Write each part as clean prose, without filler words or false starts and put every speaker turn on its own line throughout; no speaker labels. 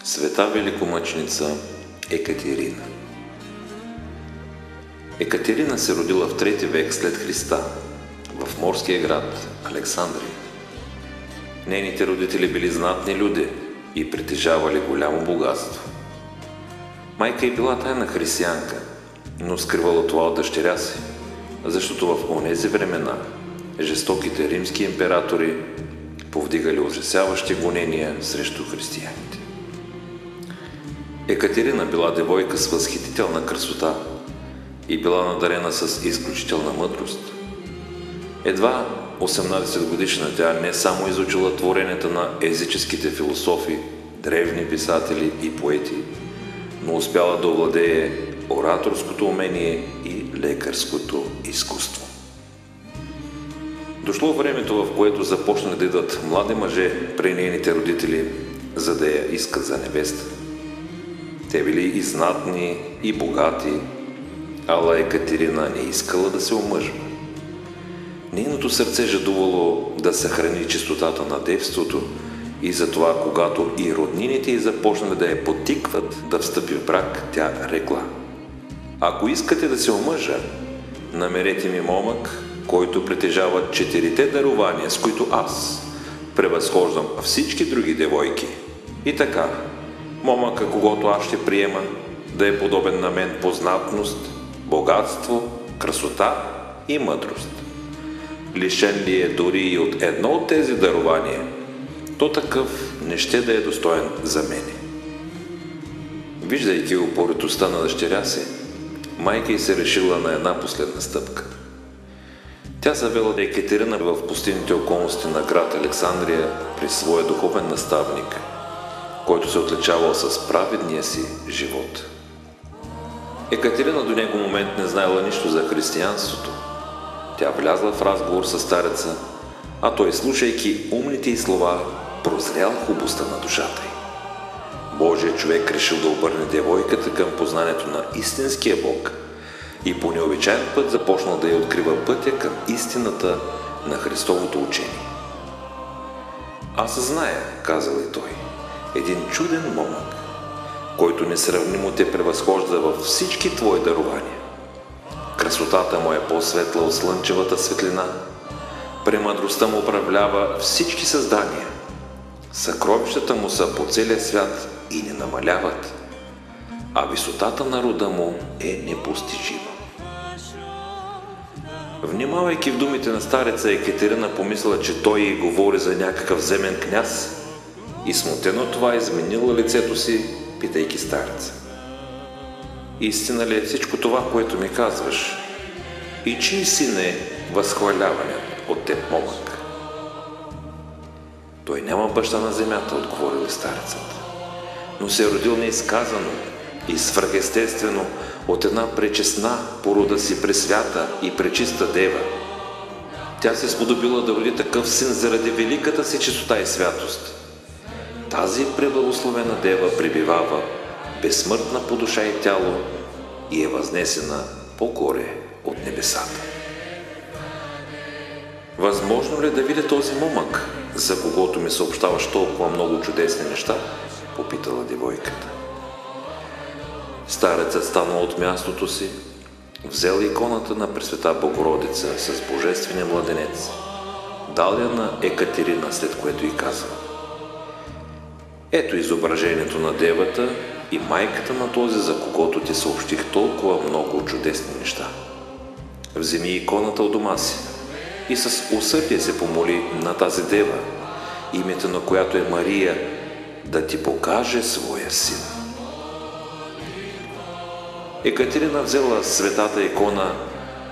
Света великомъченица Екатерина. Екатерина се родила в 3 век след Христа в морския град Александрия. Нейните родители били знатни люди и притежавали голямо богатство. Майка й била тайна християнка, но скривала това от дъщеря си, защото в онези времена жестоките римски императори повдигали ужасяващи гонения срещу християните. Екатерина била девойка с възхитителна красота и била надарена с изключителна мъдрост. Едва 18 годишна тя не само изучила творенията на езическите философи, древни писатели и поети, но успяла да овладее ораторското умение и лекарското изкуство. Дошло времето, в което започнали да идват млади мъже при нейните родители, за да я искат за невеста. Те били и знатни, и богати, ала Екатерина не искала да се омъжва. Нейното сърце жадувало да съхрани чистотата на девството и затова, когато и роднините й започнали да я потикват да встъпи в брак, тя рекла: „Ако искате да се омъжа, намерете ми момък, който притежава 4-те дарования, с които аз превъзхождам всички други девойки. И така, момъка, когото аз ще приема, да е подобен на мен по знатност, богатство, красота и мъдрост. Лишен ли е дори и от едно от тези дарования, то такъв не ще да е достоен за мене.“ Виждайки упоритостта на дъщеря си, майка й се решила на една последна стъпка. Тя завела Екатерина в пустинните околности на град Александрия при своя духовен наставник, който се отличавал с праведния си живот. Екатерина до него момент не знаела нищо за християнството. Тя влязла в разговор с стареца, а той, слушайки умните й слова, прозрял хубостта на душата й. Божият човек решил да обърне девойката към познанието на истинския Бог и по необичайен път започнал да я открива пътя към истината на Христовото учение. „Аз зная“, казал и той, „един чуден момък, който несравнимо те превъзхожда във всички твои дарования. Красотата му е по-светла от слънчевата светлина, премъдростта му управлява всички създания, съкровищата му са по целия свят и не намаляват, а висотата на рода му е непостижима.“ Внимавайки в думите на стареца, Екатерина помисля, че той й говори за някакъв земен княз и смутено това изменила лицето си, питайки стареца: „Истина ли е всичко това, което ми казваш? И чий син е възхваляваният от теб момък?“ „Той няма баща на земята“, отговорил старецът, „но се е родил неизказано и свръхестествено от една пречестна по рода си пресвята и пречиста дева. Тя се сподобила да роди такъв син заради великата си чистота и святост. Тази преблагословена дева пребивава безсмъртна по душа и тяло и е възнесена по-горе от небесата.“ „Възможно ли е да видя този момък, за когото ми съобщаваш толкова много чудесни неща?“ попитала девойката. Старецът станал от мястото си, взел иконата на Пресвета Богородица с Божествения младенец, дал я на Екатерина, след което й казва: „Ето изображението на девата и майката на този, за когото ти съобщих толкова много чудесни неща. Вземи иконата от дома си и с усърдие се помоли на тази дева, името на която е Мария, да ти покаже своя син.“ Екатерина взела светата икона,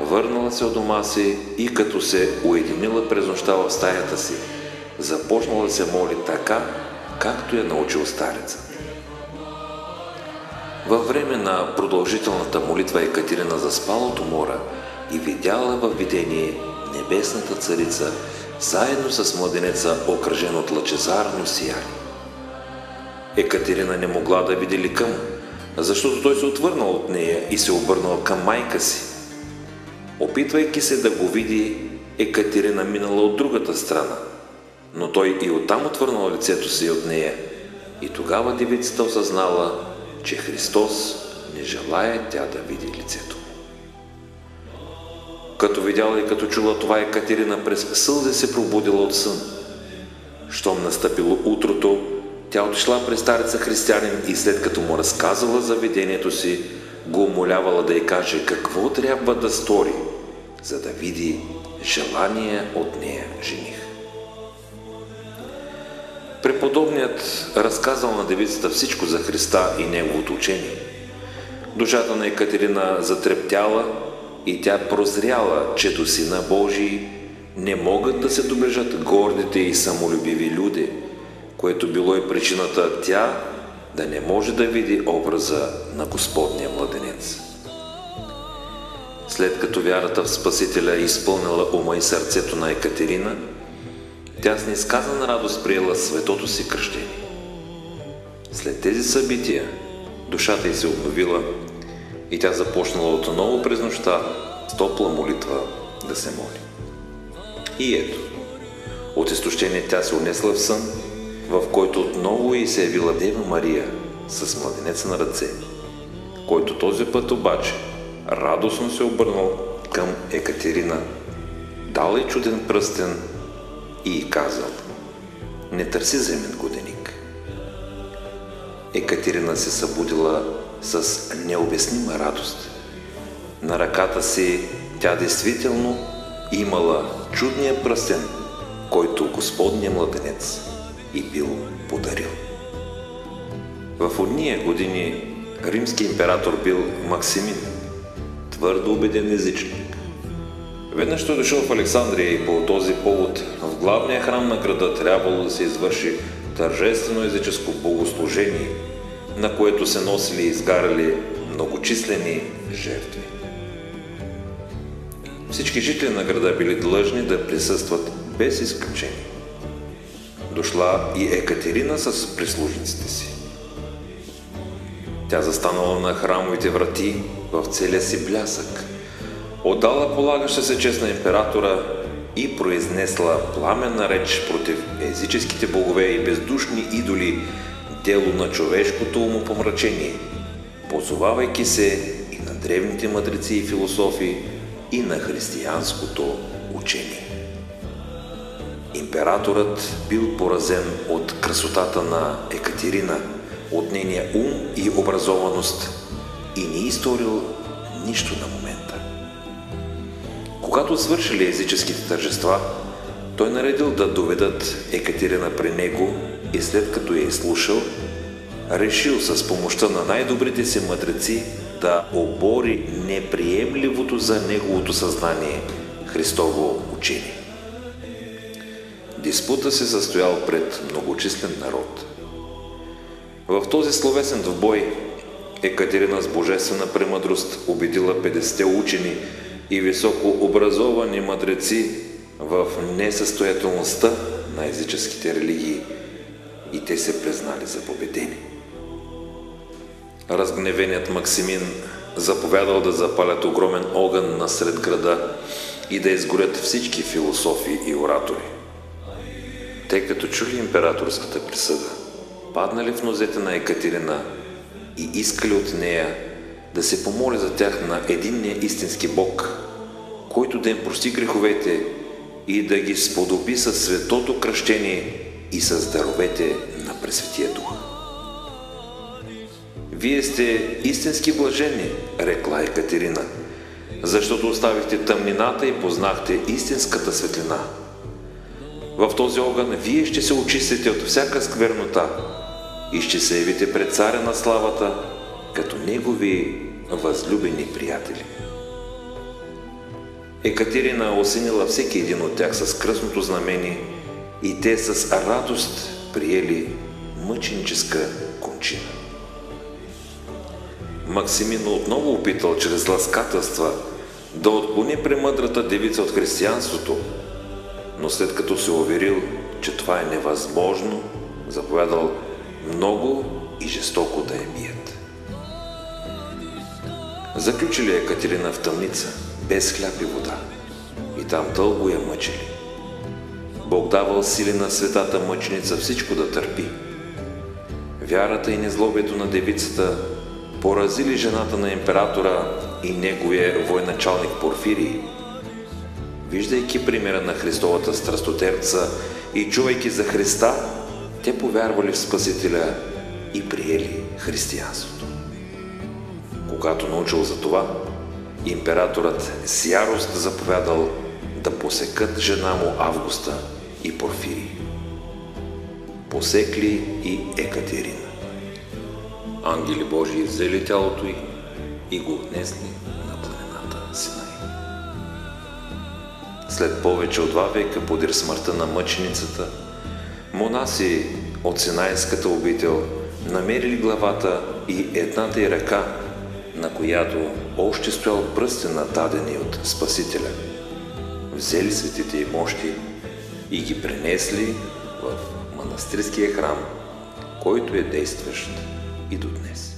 върнала се от дома си и като се уединила през нощта в стаята си, започнала да се моли така, както я научил стареца. Във време на продължителната молитва Екатерина заспала от умора и видяла във видение небесната царица заедно с младенеца, окръжен от лъчезарно сияние. Екатерина не могла да види лика му, защото той се отвърнал от нея и се обърнал към майка си. Опитвайки се да го види, Екатерина минала от другата страна, но той и оттам отвърнал лицето си от нея И тогава девицата осъзнала, че Христос не желае тя да види лицето му. Като видяла и като чула това, Екатерина през сълзи се пробудила от сън. Щом настъпило утрото, тя отишла при стареца християнин и след като му разказала за видението си, го умолявала да й каже какво трябва да стори, за да види желания от нея жених. Преподобният разказал на девицата всичко за Христа и неговото учение. Душата на Екатерина затрептяла и тя прозряла, че до Сина Божий не могат да се доближат гордите и самолюбиви люди, което било и причината тя да не може да види образа на Господния младенец. След като вярата в Спасителя изпълнила ума и сърцето на Екатерина, тя с несказана радост приела светото си кръщение. След тези събития душата й се обновила и тя започнала отново през нощта с топла молитва да се моли. И ето, от изтощение тя се унесла в сън, в който отново й се явила Дева Мария с младенеца на ръце, който този път обаче радостно се обърнал към Екатерина, дал й чуден пръстен и й казал: не търси земен годеник. Екатерина се събудила с необяснима радост. На ръката си тя действително имала чудния пръстен, който Господния младенец и бил подарил. В ония години римски император бил Максимин, твърдо убеден езичник. Веднъж той дошъл в Александрия и по този повод в главния храм на града трябвало да се извърши тържествено езическо богослужение, на което се носили и изгаряли многочислени жертви. Всички жители на града били длъжни да присъстват без изключение. Дошла и Екатерина с прислужниците си. Тя застанала на храмовите врати в целия си блясък, отдала полагаща се чест на императора и произнесла пламенна реч против езическите богове и бездушни идоли, дело на човешкото умопомрачение, позовавайки се и на древните мъдреци и философи, и на християнското учение. Императорът бил поразен от красотата на Екатерина, от нейния ум и образованост и не изторил нищо на момента. Когато свършили езическите тържества, той наредил да доведат Екатерина при него и след като я изслушал, решил с помощта на най-добрите си мъдреци да обори неприемливото за неговото съзнание Христово учение. Диспута се състоял пред многочислен народ. В този словесен двубой Екатерина с божествена премъдрост убедила 50 учени и високо образовани мъдреци в несъстоятелността на езическите религии и те се признали за победени. Разгневеният Максимин заповядал да запалят огромен огън насред града и да изгорят всички философи и оратори. Те като чули императорската присъда, паднали в нозете на Екатерина и искали от нея да се помоли за тях на единния истински Бог, който да им прости греховете и да ги сподоби със светото кръщение и с даровете на Пресветия Дух. Вие сте истински блажени, рекла Екатерина, защото оставихте тъмнината и познахте истинската светлина. В този огън вие ще се очистите от всяка сквернота и ще се явите пред царя на славата, като негови възлюбени приятели. Екатерина осенила всеки един от тях с кръстното знамение и те с радост приели мъченическа кончина. Максимин отново опитал чрез ласкателства да отклони премъдрата девица от християнството, но след като се уверил, че това е невъзможно, заповядал много и жестоко да я бият. Заключили Екатерина в тъмница, без хляб и вода, и там дълго я мъчили. Бог давал сили на светата мъченица всичко да търпи. Вярата и незлобието на девицата поразили жената на императора и неговия военачалник Порфирий. Виждайки примера на Христовата страстотерпца и чувайки за Христа, те повярвали в Спасителя и приели християнството. Когато научил за това, императорът с ярост заповядал да посекат жена му Августа и Порфирий. Посекли и Екатерина. Ангели Божии взели тялото й и го отнесли на планината Синай. След повече от 2 века подир смъртта на мъченицата, монаси от Синайската обител намерили главата и едната й ръка, на която още стоял пръстен нададени от Спасителя. Взели светите й мощи и ги пренесли в манастирския храм, който е действащ и до днес.